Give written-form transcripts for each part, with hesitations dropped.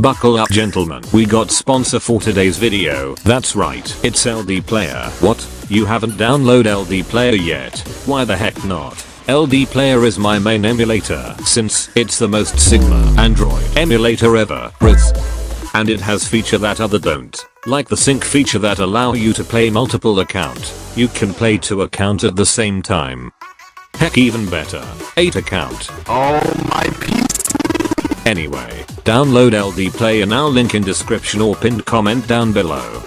Buckle up gentlemen, we got sponsor for today's video. That's right, it's LDPlayer. What? You haven't downloaded LDPlayer yet? Why the heck not? LDPlayer is my main emulator since it's the most Sigma Android emulator ever. And it has feature that other don't. Like the sync feature that allow you to play multiple account. You can play 2 account at the same time. Heck, even better, 8 account. Oh my piece. Anyway, download LDPlayer now, link in description or pinned comment down below.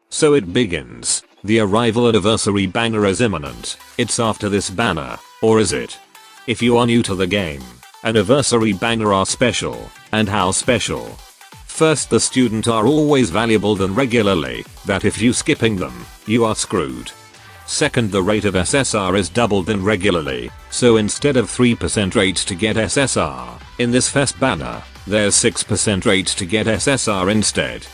So it begins. The arrival anniversary banner is imminent. It's after this banner, or is it? If you are new to the game, anniversary banner are special. And how special? First, the student are always valuable than regularly, that if you skipping them, you are screwed. Second, the rate of SSR is doubled than regularly, so instead of 3% rate to get SSR, in this fest banner, there's 6% rate to get SSR instead.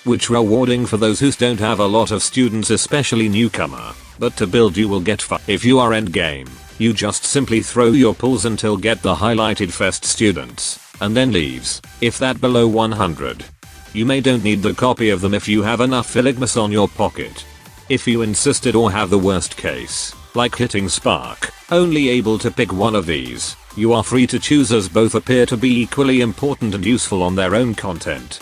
Which rewarding for those who don't have a lot of students, especially newcomer, but to build you will get fun. If you are endgame, you just simply throw your pulls until get the highlighted fest students, and then leaves, if that below 100. You may don't need the copy of them if you have enough Philligmas on your pocket. If you insisted or have the worst case, like hitting Spark, only able to pick one of these, you are free to choose, as both appear to be equally important and useful on their own content.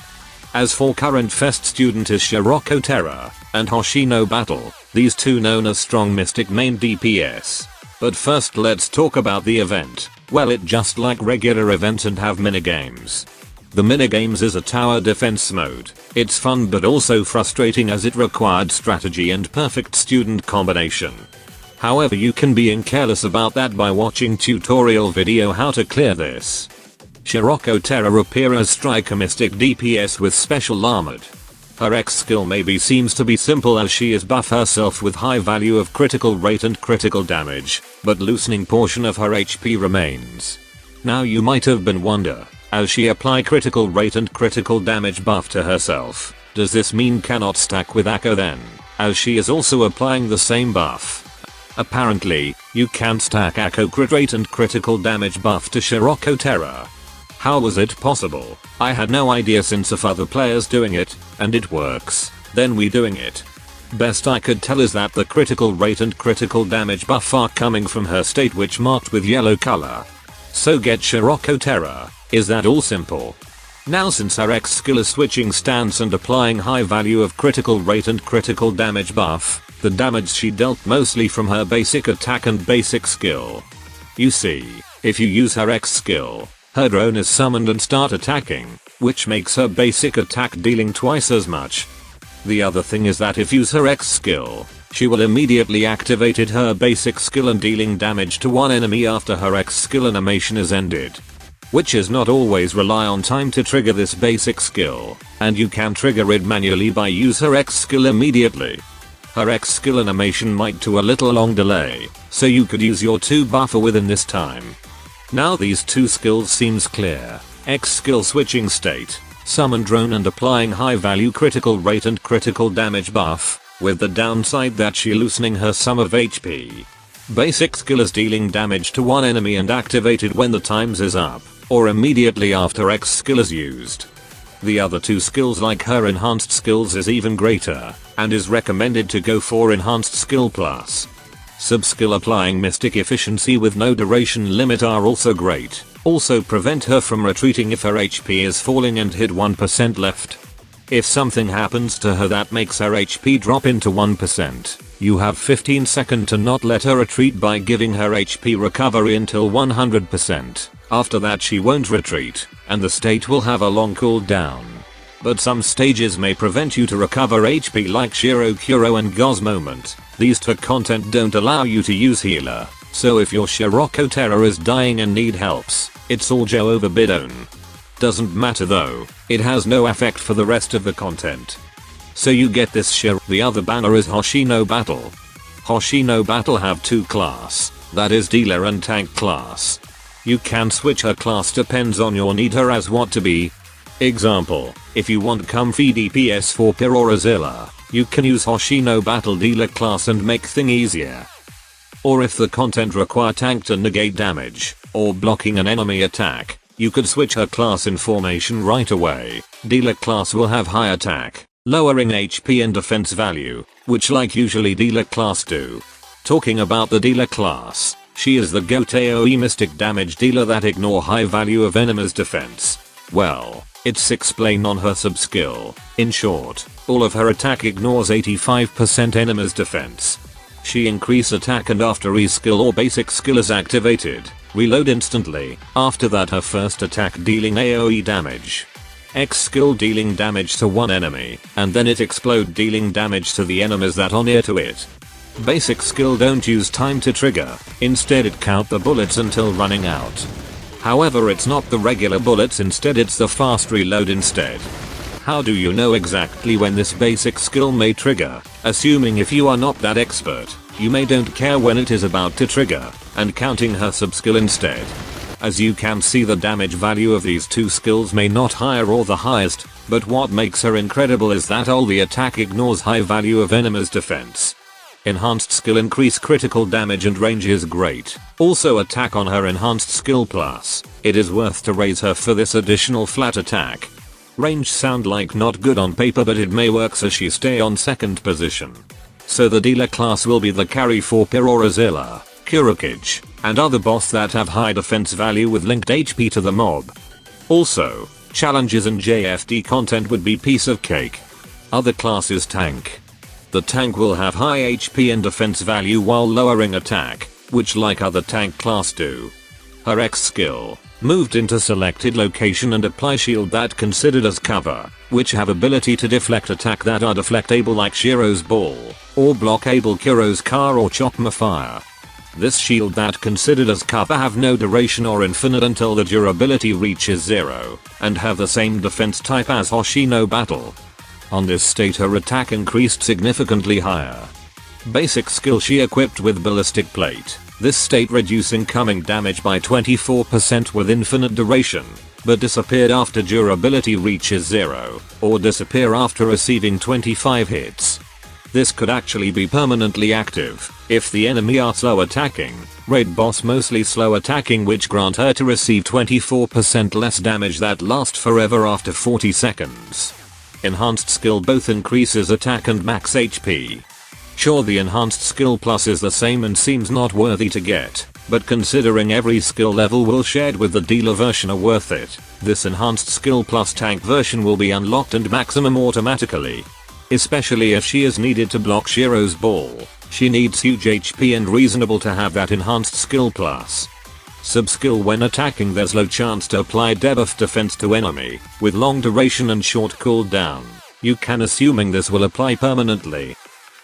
As for current fest student is Shiroko Terror and Hoshino Battle, these two known as strong mystic main DPS. But first let's talk about the event. Well, it just like regular event and have minigames. The minigames is a tower defense mode. It's fun but also frustrating as it required strategy and perfect student combination. However, you can be careless about that by watching tutorial video how to clear this. Shiroko Terror appear as striker mystic DPS with special armored. Her X skill maybe seems to be simple as she is buff herself with high value of critical rate and critical damage, but loosening portion of her HP remains. Now you might have been wonder, as she apply critical rate and critical damage buff to herself, does this mean cannot stack with Akko then, as she is also applying the same buff? Apparently, you can stack Akko crit rate and critical damage buff to Shiroko Terror. How was it possible? I had no idea, since if other players doing it, and it works, then we doing it. Best I could tell is that the critical rate and critical damage buff are coming from her state, which marked with yellow color. So get Shiroko Terror. Is that all simple? Now, since her X skill is switching stance and applying high value of critical rate and critical damage buff, the damage she dealt mostly from her basic attack and basic skill. You see, if you use her X skill, her drone is summoned and start attacking, which makes her basic attack dealing twice as much. The other thing is that if use her X skill, she will immediately activated her basic skill and dealing damage to one enemy after her X skill animation is ended. Which is not always rely on time to trigger this basic skill, and you can trigger it manually by use her X skill immediately. Her X skill animation might to a little long delay, so you could use your 2 buffer within this time. Now these 2 skills seems clear. X skill switching state, summon drone and applying high value critical rate and critical damage buff, with the downside that she loosening her sum of HP. Basic skill is dealing damage to one enemy and activated when the times is up, or immediately after X skill is used. The other 2 skills like her enhanced skills is even greater, and is recommended to go for enhanced skill plus. Sub-skill applying mystic efficiency with no duration limit are also great, also prevent her from retreating if her HP is falling and hit 1% left. If something happens to her that makes her HP drop into 1%, you have 15 seconds to not let her retreat by giving her HP recovery until 100%. After that she won't retreat, and the state will have a long cooldown. But some stages may prevent you to recover HP, like Shirokuro and Goz moment. These 2 content don't allow you to use healer, so if your Shiroko Terror is dying and need helps, it's all Joe over bidon. Doesn't matter though, it has no effect for the rest of the content. So you get this The other banner is Hoshino Battle. Hoshino Battle have 2 class, that is dealer and tank class. You can switch her class depends on your need her as what to be. Example, if you want comfy DPS for Pyr or Azilla, you can use Hoshino Battle dealer class and make thing easier. Or if the content require tank to negate damage, or blocking an enemy attack, You could switch her class information right away. Dealer class will have high attack, lowering HP and defense value, which like usually dealer class do. Talking about the dealer class, she is the GOAT AoE mystic damage dealer that ignore high value of enemies defense. Well, it's explained on her sub-skill. In short, all of her attack ignores 85% enemies defense. She increase attack and after E-skill or basic skill is activated, reload instantly. After that her first attack dealing AoE damage. X skill dealing damage to one enemy, and then it explode dealing damage to the enemies that are near to it. Basic skill don't use time to trigger, instead it count the bullets until running out. However it's not the regular bullets, instead it's the fast reload instead. How do you know exactly when this basic skill may trigger? Assuming if you are not that expert, you may don't care when it is about to trigger, and counting her sub-skill instead. As you can see the damage value of these two skills may not higher or the highest, but what makes her incredible is that all the attack ignores high value of enemies defense. Enhanced skill increase critical damage and range is great. Also attack on her enhanced skill plus. It is worth to raise her for this additional flat attack. Range sound like not good on paper, but it may work so she stay on second position. So the dealer class will be the carry for Pyrorazilla, Kurokage, and other boss that have high defense value with linked HP to the mob. Also, challenges and JFD content would be piece of cake. Other classes tank. The tank will have high HP and defense value while lowering attack, which like other tank class do. Her X skill, moved into selected location and apply shield that considered as cover, which have ability to deflect attack that are deflectable like Shiro's ball, or blockable Kuro's car or Chokma fire. This shield that considered as cover have no duration or infinite until the durability reaches 0, and have the same defense type as Hoshino Battle. On this state her attack increased significantly higher. Basic skill she equipped with ballistic plate. This state reduced incoming damage by 24% with infinite duration, but disappeared after durability reaches 0, or disappear after receiving 25 hits. This could actually be permanently active, if the enemy are slow attacking, raid boss mostly slow attacking, which grant her to receive 24% less damage that lasts forever after 40 seconds. Enhanced skill both increases attack and max HP. Sure, the enhanced skill plus is the same and seems not worthy to get, but considering every skill level will shared with the dealer version are worth it, this enhanced skill plus tank version will be unlocked and maximum automatically. Especially if she is needed to block Shiro's ball, she needs huge HP and reasonable to have that enhanced skill plus. Sub-skill when attacking there's low chance to apply debuff defense to enemy, with long duration and short cooldown. You can assuming this will apply permanently.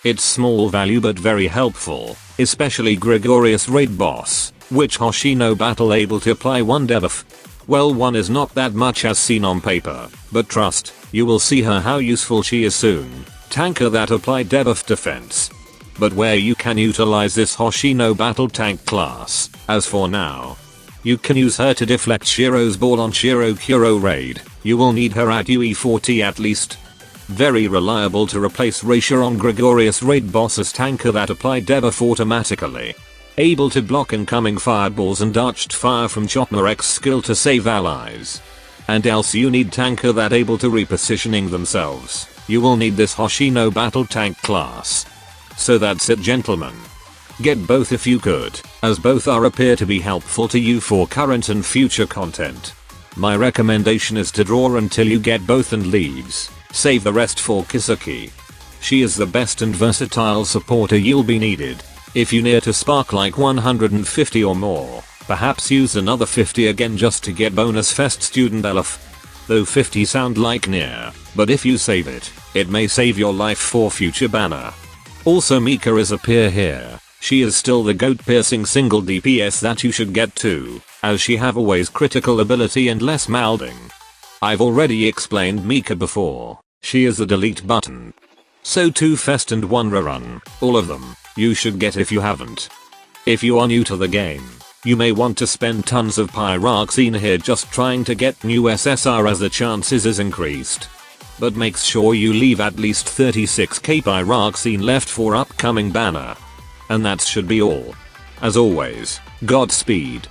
It's small value but very helpful, especially Gregorious raid boss, which Hoshino Battle able to apply one debuff. Well, one is not that much as seen on paper, but trust, you will see her how useful she is soon. Tanker that apply debuff defense. But where you can utilize this Hoshino Battle tank class, as for now. You can use her to deflect Shiro's ball on Shiro Kuro raid, you will need her at UE40 at least. Very reliable to replace Raisha on Gregorious raid bosses tanker that apply debuff automatically. Able to block incoming fireballs and arched fire from Chokma X skill to save allies. And else you need tanker that able to repositioning themselves. You will need this Hoshino Battle tank class. So that's it, gentlemen. Get both if you could, as both appear to be helpful to you for current and future content. My recommendation is to draw until you get both and leaves. Save the rest for Kisaki. She is the best and versatile supporter you'll be needed. If you near to spark like 150 or more, perhaps use another 50 again just to get bonus fest student elf. Though 50 sound like near, but if you save it, it may save your life for future banner. Also Mika is appear here. She is still the goat piercing single DPS that you should get to, as she have always critical ability and less moulding. I've already explained Mika before. She is a delete button. So 2 fest and 1 rerun, all of them, you should get if you haven't. If you are new to the game, you may want to spend tons of pyroxene here just trying to get new SSR as the chances is increased. But make sure you leave at least 36k pyroxene left for upcoming banner. And that should be all. As always, Godspeed.